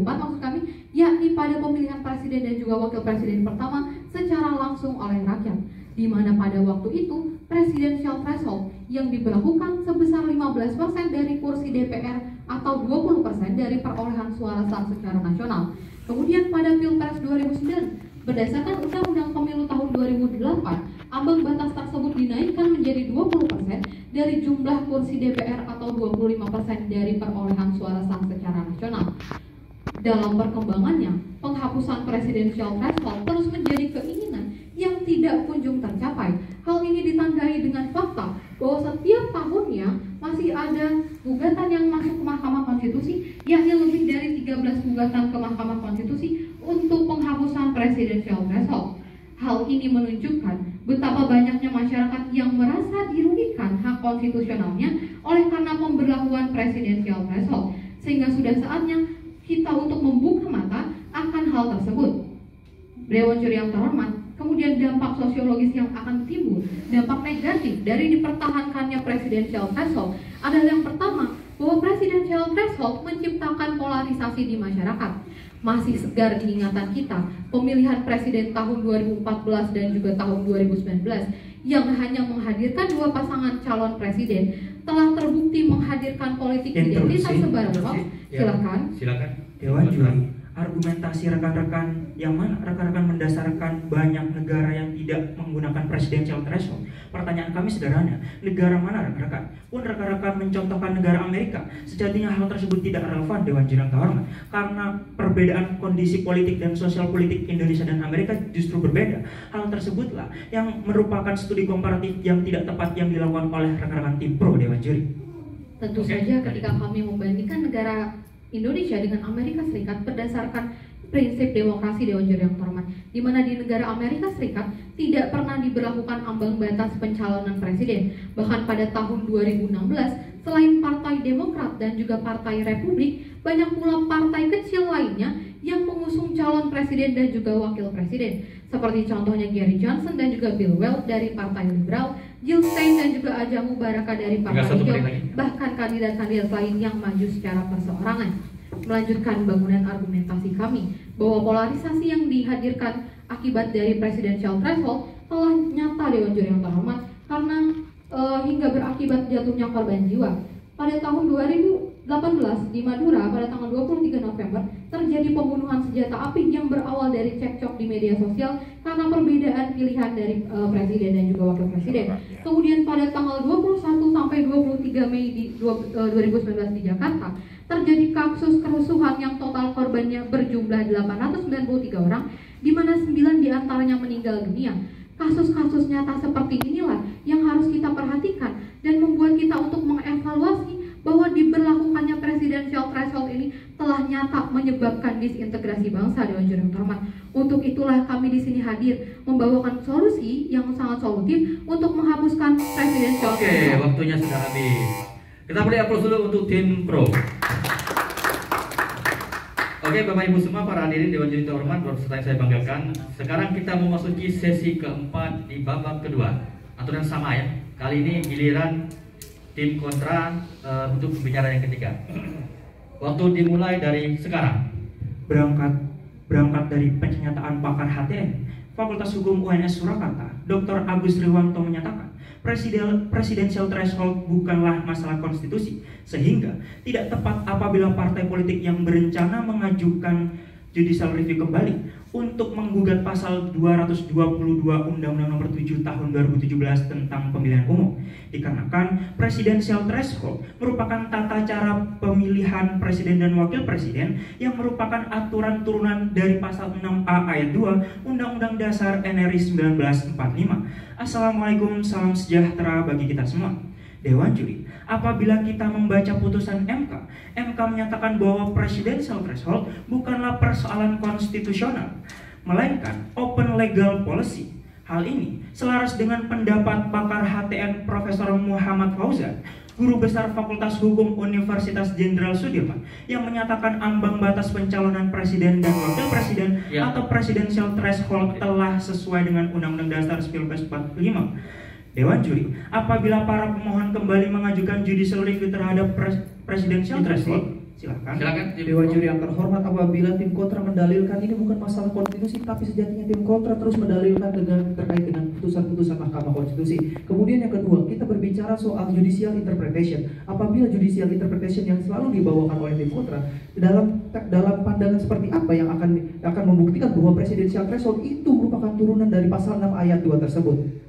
maksud kami, yakni pada pemilihan presiden dan juga wakil presiden pertama secara langsung oleh rakyat, di mana pada waktu itu presidensial threshold yang diberlakukan sebesar 15% dari kursi DPR atau 20% dari perolehan suara sah secara nasional. Kemudian pada Pilpres 2009, berdasarkan Undang-Undang Pemilu tahun 2008, ambang batas tersebut dinaikkan menjadi 20% dari jumlah kursi DPR atau 25% dari perolehan suara sah secara nasional. Dalam perkembangannya, penghapusan presidensial threshold terus menjadi keinginan yang tidak kunjung tercapai. Hal ini ditandai dengan fakta bahwa setiap tahunnya masih ada gugatan yang masuk ke Mahkamah Konstitusi, yakni lebih dari 13 gugatan ke Mahkamah Konstitusi untuk penghapusan presidensial threshold. Hal ini menunjukkan betapa banyaknya masyarakat yang merasa dirugikan hak konstitusionalnya oleh karena pemberlakuan presidensial threshold, sehingga sudah saatnya kita untuk membuka mata akan hal tersebut. Dewan Juri yang terhormat, kemudian dampak sosiologis yang akan timbul, dampak negatif dari dipertahankannya presidensial threshold adalah yang pertama, bahwa presidensial threshold menciptakan polarisasi di masyarakat. Masih segar di ingatan kita pemilihan presiden tahun 2014 dan juga tahun 2019 yang hanya menghadirkan dua pasangan calon presiden telah terbukti menghadirkan politik identitas sebaran hoax. Silakan. Dewan Juri, argumentasi rekan-rekan yang mana rekan-rekan mendasarkan banyak negara yang tidak menggunakan presidensial threshold. Pertanyaan kami sederhana, negara mana rekan-rekan? Pun rekan-rekan mencontohkan negara Amerika, sejatinya hal tersebut tidak relevan Dewan Juri yang terhormat, karena perbedaan kondisi politik dan sosial politik Indonesia dan Amerika justru berbeda. Hal tersebutlah yang merupakan studi komparatif yang tidak tepat yang dilakukan oleh rekan-rekan tim pro Dewan Juri. Tentu saja ketika kami membandingkan negara Indonesia dengan Amerika Serikat berdasarkan prinsip demokrasi Dewan Juri yang terhormat, di mana di negara Amerika Serikat tidak pernah diberlakukan ambang batas pencalonan presiden. Bahkan pada tahun 2016, selain Partai Demokrat dan juga Partai Republik, banyak pula partai kecil lainnya yang mengusung calon presiden dan juga wakil presiden, seperti contohnya Gary Johnson dan juga Bill Weld dari Partai Liberal, Jill Stein dan juga Ajamu Baraka dari Partai Hijau, bahkan kandidat-kandidat lain yang maju secara perseorangan. Melanjutkan bangunan argumentasi kami bahwa polarisasi yang dihadirkan akibat dari presidensial threshold telah nyata Dewan Juri yang terhormat, karena hingga berakibat jatuhnya korban jiwa. Pada tahun 2018 di Madura pada tanggal 23 November terjadi pembunuhan senjata api yang berawal dari cekcok di media sosial karena perbedaan pilihan dari presiden dan juga wakil presiden. Kemudian pada tanggal 21 sampai 23 Mei 2019 di Jakarta terjadi kasus kerusuhan yang total korbannya berjumlah 893 orang, di mana 9 diantaranya meninggal dunia. Kasus-kasus nyata seperti inilah yang harus kita perhatikan dan membuat kita untuk mengevaluasi bahwa diberlakukannya presidensial threshold ini telah nyata menyebabkan disintegrasi bangsa Dewan Juri yang terhormat. Untuk itulah kami di sini hadir membawakan solusi yang sangat solutif untuk menghapuskan presidensial threshold. Oke, waktunya sudah habis. Kita beri aplaus dulu untuk tim pro. Oke, Bapak Ibu semua, para hadirin Dewan Juri terhormat, peserta yang saya banggakan. Sekarang kita memasuki sesi keempat di babak kedua. Aturan sama ya. Kali ini giliran tim kontra untuk pembicaraan yang ketiga. Waktu dimulai dari sekarang. Berangkat berangkat dari pernyataan pakar HTN Fakultas Hukum UNS Surakarta, Dr. Agus Riwanto menyatakan, presidensial threshold bukanlah masalah konstitusi, sehingga tidak tepat apabila partai politik yang berencana mengajukan judicial review kembali untuk menggugat pasal 222 Undang-Undang Nomor 7 Tahun 2017 tentang Pemilihan Umum, dikarenakan presidensial threshold merupakan tata cara pemilihan presiden dan wakil presiden yang merupakan aturan turunan dari pasal 6A ayat 2 Undang-Undang Dasar NRI 1945. Assalamualaikum, salam sejahtera bagi kita semua. Dewan Juri, apabila kita membaca putusan MK menyatakan bahwa presidential threshold bukanlah persoalan konstitusional, melainkan open legal policy. Hal ini selaras dengan pendapat pakar HTN Profesor Muhammad Fauzan, Guru Besar Fakultas Hukum Universitas Jenderal Sudirman, yang menyatakan ambang batas pencalonan presiden dan wakil presiden atau presidential threshold telah sesuai dengan Undang-Undang Dasar 1945. Dewan Juri, apabila para pemohon kembali mengajukan judicial review terhadap presidential threshold, silakan. Dewan Juri yang terhormat, apabila tim kontra mendalilkan ini bukan masalah konstitusi, tapi sejatinya tim kontra terus mendalilkan terkait dengan putusan-putusan Mahkamah Konstitusi. Kemudian yang kedua, kita berbicara soal judicial interpretation. Apabila judicial interpretation yang selalu dibawakan oleh tim kontra, dalam pandangan seperti apa yang akan membuktikan bahwa presidential threshold itu merupakan turunan dari pasal 6 ayat 2 tersebut?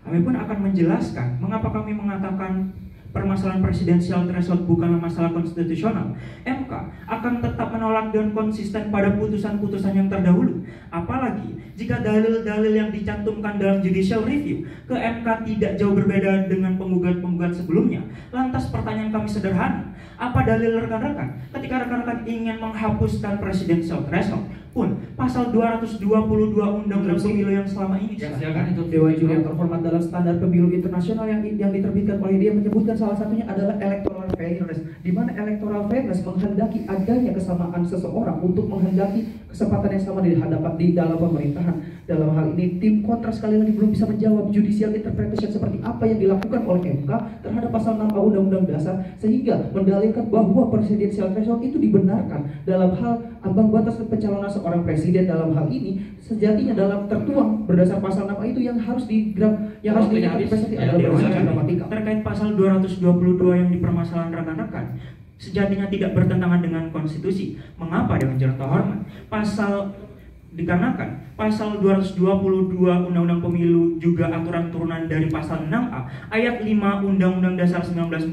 Kami pun akan menjelaskan mengapa kami mengatakan permasalahan presidensial threshold bukanlah masalah konstitusional. MK akan tetap menolak dan konsisten pada putusan-putusan yang terdahulu. Apalagi jika dalil-dalil yang dicantumkan dalam judicial review ke MK tidak jauh berbeda dengan penggugat-penggugat sebelumnya. Lantas pertanyaan kami sederhana, apa dalil rekan-rekan ketika rekan-rekan ingin menghapuskan presidensial threshold? Pun pasal 222 Undang-Undang Pemilu yang selama ini silakan itu Dewan Juri yang terhormat, dalam standar pemilu internasional yang diterbitkan oleh dia menyebutkan salah satunya adalah electoral fairness, di mana electoral fairness menghendaki adanya kesamaan seseorang untuk menghendaki kesempatan yang sama di dalam pemerintahan. Dalam hal ini tim kontra sekali lagi belum bisa menjawab judicial interpretation seperti apa yang dilakukan oleh MK terhadap pasal 6A Undang-Undang Dasar, sehingga mendalilkan bahwa presidensial threshold itu dibenarkan dalam hal ambang batas pencalonan seorang presiden. Dalam hal ini sejatinya dalam tertuang berdasar pasal 6A itu yang harus diinterpretasi adalah berdasar gramatika. Terkait pasal 222 yang dipermasalahan rekan-rekan, sejatinya tidak bertentangan dengan konstitusi. Mengapa Dewan Juri terhormat? Dikarenakan pasal 222 Undang-Undang Pemilu juga aturan turunan dari pasal 6A ayat 5 Undang-Undang Dasar 1945.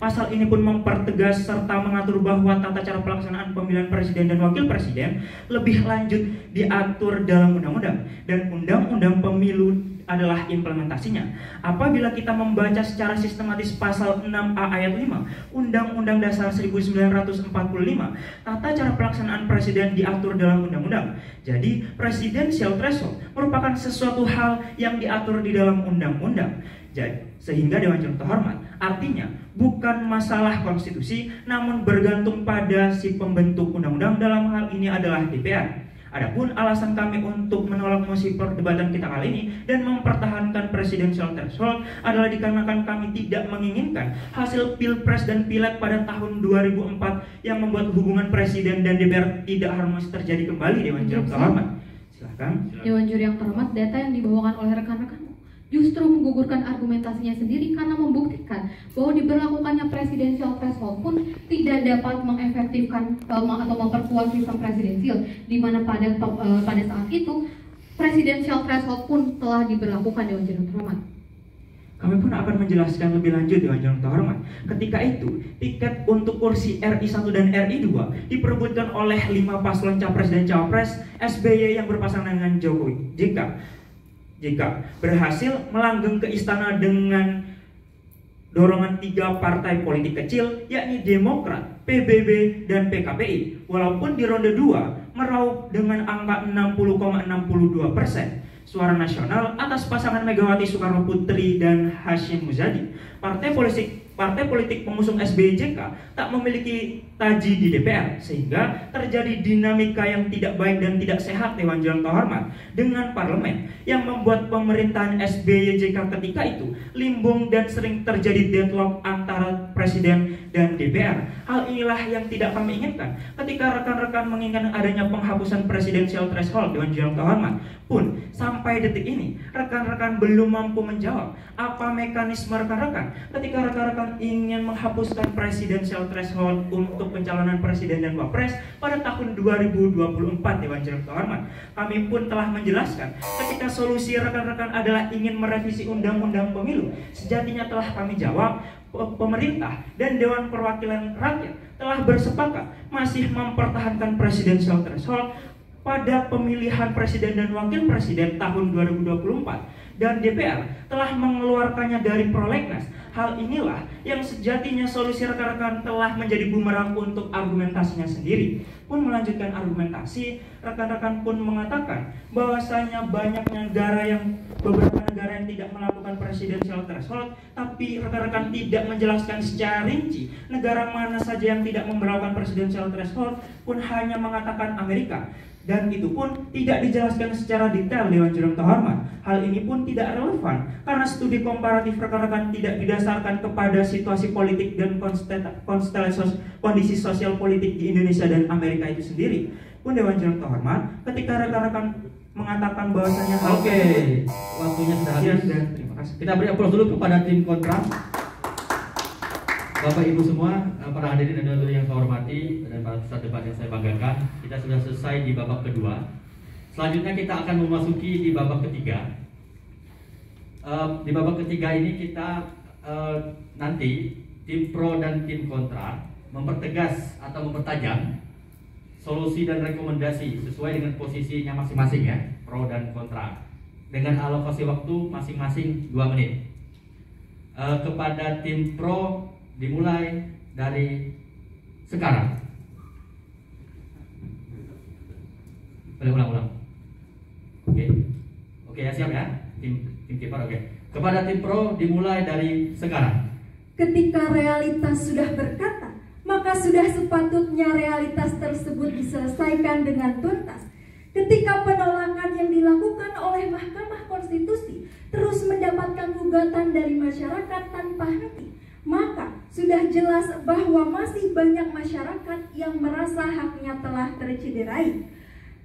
Pasal ini pun mempertegas serta mengatur bahwa tata cara pelaksanaan pemilihan presiden dan wakil presiden lebih lanjut diatur dalam undang-undang, dan Undang-Undang Pemilu adalah implementasinya. Apabila kita membaca secara sistematis pasal 6A ayat 5 Undang-Undang Dasar 1945, tata cara pelaksanaan presiden diatur dalam undang-undang. Jadi presidential threshold merupakan sesuatu hal yang diatur di dalam undang-undang. Sehingga Dewan Juri terhormat, artinya bukan masalah konstitusi, namun bergantung pada si pembentuk undang-undang, dalam hal ini adalah DPR. Adapun alasan kami untuk menolak mosi perdebatan kita kali ini dan mempertahankan presidensial threshold adalah dikarenakan kami tidak menginginkan hasil Pilpres dan Pileg pada tahun 2004 yang membuat hubungan presiden dan DPR tidak harmonis terjadi kembali. Dewan Juri terhormat, silakan. Dewan Juri yang terhormat, data yang dibawakan oleh rekan-rekan justru menggugurkan argumentasinya sendiri karena membuktikan bahwa diberlakukannya presidensial threshold pun tidak dapat mengefektifkan atau memperkuat sistem presidensial, di mana pada saat itu presidensial threshold pun telah diberlakukan. Dewan Juri terhormat, kami pun akan menjelaskan lebih lanjut Dewan Juri terhormat. Ketika itu, tiket untuk kursi RI 1 dan RI 2 diperebutkan oleh 5 paslon capres dan cawapres SBY yang berpasangan dengan Jokowi. Jika berhasil melanggeng ke istana dengan dorongan 3 partai politik kecil, yakni Demokrat, PBB, dan PKPI, walaupun di ronde 2 meraup dengan angka 60,62% suara nasional atas pasangan Megawati Soekarno Putri dan Hashim Muzadi. Partai politik pengusung SBY JK tak memiliki taji di DPR, sehingga terjadi dinamika yang tidak baik dan tidak sehat Dewan Juri terhormat dengan parlemen, yang membuat pemerintahan SBY JK ketika itu limbung dan sering terjadi deadlock antara Presiden dan DPR. Hal inilah yang tidak kami inginkan. Ketika rekan-rekan menginginkan adanya penghapusan presidensial threshold, Dewan Juri yang terhormat, pun sampai detik ini rekan-rekan belum mampu menjawab apa mekanisme rekan-rekan ketika rekan-rekan ingin menghapuskan presidensial threshold untuk pencalonan presiden dan wapres pada tahun 2024, Dewan Juri yang terhormat. Kami pun telah menjelaskan ketika solusi rekan-rekan adalah ingin merevisi undang-undang pemilu. Sejatinya telah kami jawab, pemerintah dan Dewan Perwakilan Rakyat telah bersepakat masih mempertahankan presidensial threshold pada pemilihan presiden dan wakil presiden tahun 2024, dan DPR telah mengeluarkannya dari prolegnas. Hal inilah yang sejatinya solusi rekan-rekan telah menjadi bumerang untuk argumentasinya sendiri. Pun melanjutkan argumentasi, rekan-rekan pun mengatakan bahwasanya beberapa negara yang tidak melakukan presidensial threshold, tapi rekan-rekan tidak menjelaskan secara rinci negara mana saja yang tidak memberlakukan presidensial threshold, pun hanya mengatakan Amerika. Dan itu pun tidak dijelaskan secara detail, Dewan Juri yang terhormat. Hal ini pun tidak relevan karena studi komparatif rekan-rekan tidak didasarkan kepada situasi politik dan konstelasi kondisi sosial politik di Indonesia dan Amerika itu sendiri. Pun Dewan Juri yang terhormat, ketika rekan-rekan mengatakan bahwasanya Oke, waktunya sudah habis. Dan terima kasih. Kita beri aplaus dulu kepada tim kontra. Bapak Ibu semua, para hadirin dan hadirin yang saya hormati dan para peserta debat yang saya banggakan, kita sudah selesai di babak kedua. Selanjutnya kita akan memasuki di babak ketiga. Di babak ketiga ini kita nanti tim pro dan tim kontra mempertegas atau mempertajam solusi dan rekomendasi sesuai dengan posisinya masing-masing ya, pro dan kontra, dengan alokasi waktu masing-masing 2 menit. Kepada tim pro dimulai dari sekarang. Boleh ulang-ulang. Oke ya, siap ya tim kiper. Oke. Kepada tim pro dimulai dari sekarang. Ketika realitas sudah berkata, maka sudah sepatutnya realitas tersebut diselesaikan dengan tuntas. Ketika penolakan yang dilakukan oleh Mahkamah Konstitusi terus mendapatkan gugatan dari masyarakat tanpa henti, maka sudah jelas bahwa masih banyak masyarakat yang merasa haknya telah tercederai.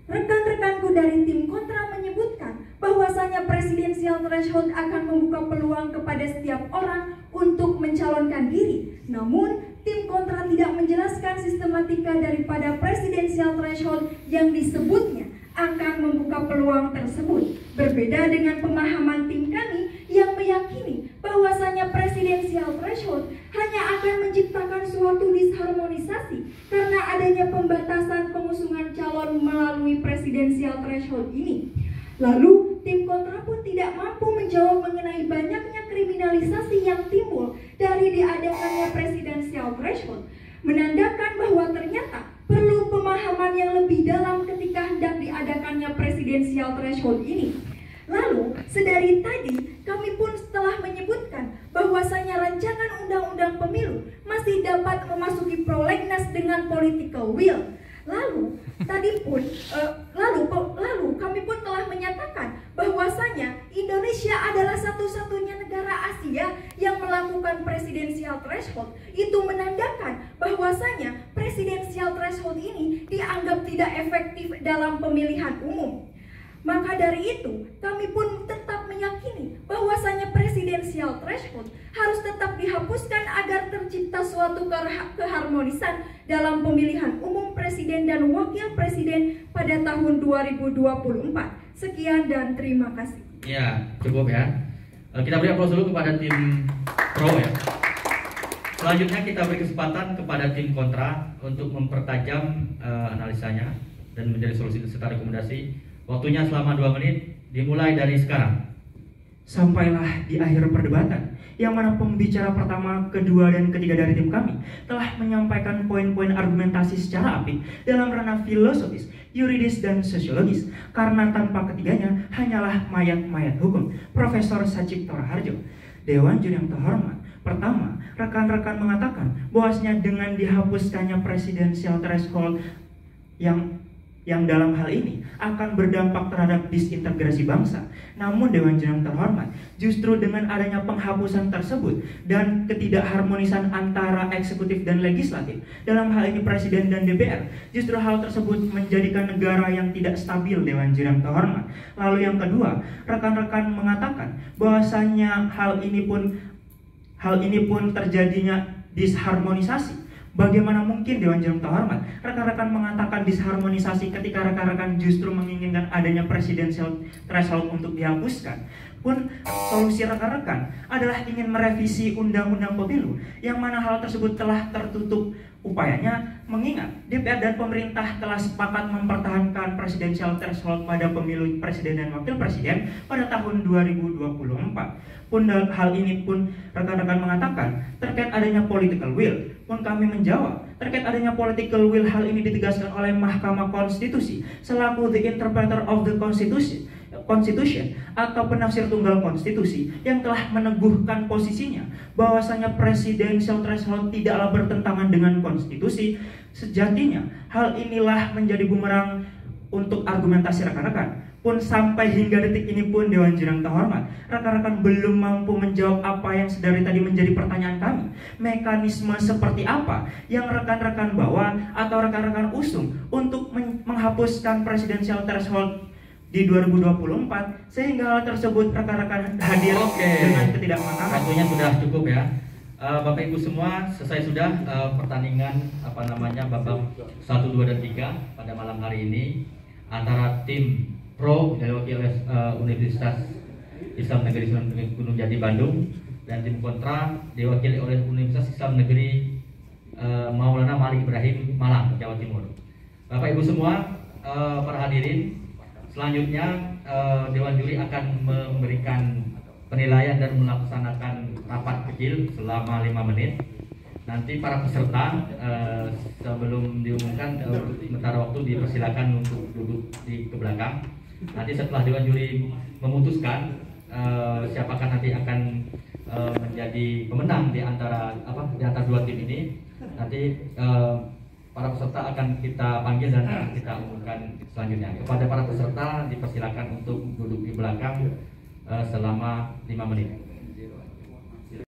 Rekan-rekanku dari tim kontra menyebutkan bahwasanya presidensial threshold akan membuka peluang kepada setiap orang untuk mencalonkan diri. Namun, tim kontra tidak menjelaskan sistematika daripada presidensial threshold yang disebutnya akan membuka peluang tersebut. Berbeda dengan pemahaman tim kami yang meyakini bahwasanya presidensial threshold hanya akan menciptakan suatu disharmonisasi karena adanya pembatasan pengusungan calon melalui presidensial threshold ini. Lalu, tim kontra pun tidak mampu menjawab mengenai banyaknya kriminalisasi yang timbul dari diadakannya presidensial threshold, menandakan bahwa ternyata perlu pemahaman yang lebih dalam ketika hendak diadakannya presidensial threshold ini. Lalu, sedari tadi kami pun setelah menyebutkan bahwasanya rancangan undang-undang pemilu masih dapat memasuki prolegnas dengan political will. Lalu kami pun telah menyatakan bahwasanya Indonesia adalah satu-satunya negara Asia yang melakukan presidensial threshold. Itu menandakan bahwasanya presidensial threshold ini dianggap tidak efektif dalam pemilihan umum. Maka dari itu, kami pun tetap meyakini bahwasanya presidensial threshold harus tetap dihapuskan agar tercipta suatu keharmonisan dalam pemilihan umum presiden dan wakil presiden pada tahun 2024. Sekian dan terima kasih. Ya, cukup ya. Kita beri aplaus dulu kepada tim pro ya. Selanjutnya kita beri kesempatan kepada tim kontra untuk mempertajam analisanya dan menjadi solusi serta rekomendasi. Waktunya selama 2 menit, dimulai dari sekarang. Sampailah di akhir perdebatan, yang mana pembicara pertama, kedua, dan ketiga dari tim kami telah menyampaikan poin-poin argumentasi secara apik dalam ranah filosofis, yuridis, dan sosiologis. Karena tanpa ketiganya hanyalah mayat-mayat hukum. Profesor Sacipto Raharjo. Dewan Juri yang terhormat, pertama, rekan-rekan mengatakan bahwasanya dengan dihapuskannya presidensial threshold yang yang dalam hal ini akan berdampak terhadap disintegrasi bangsa. Namun Dewan Juri yang terhormat, justru dengan adanya penghapusan tersebut dan ketidakharmonisan antara eksekutif dan legislatif, dalam hal ini Presiden dan DPR, justru hal tersebut menjadikan negara yang tidak stabil, Dewan Juri yang terhormat. Lalu yang kedua, rekan-rekan mengatakan bahwasanya hal ini pun terjadinya disharmonisasi. Bagaimana mungkin Dewan Juri yang terhormat? Rekan-rekan mengatakan disharmonisasi ketika rekan-rekan justru menginginkan adanya presidensial threshold untuk dihapuskan. Pun solusi rekan-rekan adalah ingin merevisi undang-undang pemilu, yang mana hal tersebut telah tertutup upayanya, mengingat DPR dan pemerintah telah sepakat mempertahankan presidensial threshold pada pemilu presiden dan wakil presiden pada tahun 2024. Pun hal ini pun rekan-rekan mengatakan terkait adanya political will. Pun kami menjawab, terkait adanya political will, hal ini ditegaskan oleh Mahkamah Konstitusi selaku the interpreter of the Constitution atau penafsir tunggal konstitusi yang telah meneguhkan posisinya bahwasanya presidential threshold tidaklah bertentangan dengan konstitusi. Sejatinya hal inilah menjadi bumerang untuk argumentasi rekan-rekan. Pun sampai hingga detik ini pun Dewan Juri yang terhormat, rekan-rekan belum mampu menjawab apa yang sedari tadi menjadi pertanyaan kami. Mekanisme seperti apa yang rekan-rekan bawa atau rekan-rekan usung untuk menghapuskan presidensial threshold di 2024 sehingga hal tersebut rekan-rekan hadir dengan ketidakmatahan. Waktunya sudah cukup ya. Bapak Ibu semua, selesai sudah pertandingan babak 1, 2 dan 3 pada malam hari ini antara tim Pro dari wakil Universitas Islam Negeri Sunan Gunung Jati Bandung dan tim kontra diwakili oleh Universitas Islam Negeri Maulana Malik Ibrahim Malang, Jawa Timur. Bapak Ibu semua, para hadirin, selanjutnya Dewan Juri akan memberikan penilaian dan melaksanakan rapat kecil selama 5 menit. Nanti para peserta sebelum diumumkan sementara waktu dipersilakan untuk duduk di ke belakang. Nanti setelah Dewan Juri memutuskan siapakah nanti akan menjadi pemenang di antara dua tim ini, nanti para peserta akan kita panggil dan akan kita umumkan selanjutnya. Kepada para peserta dipersilakan untuk duduk di belakang selama 5 menit.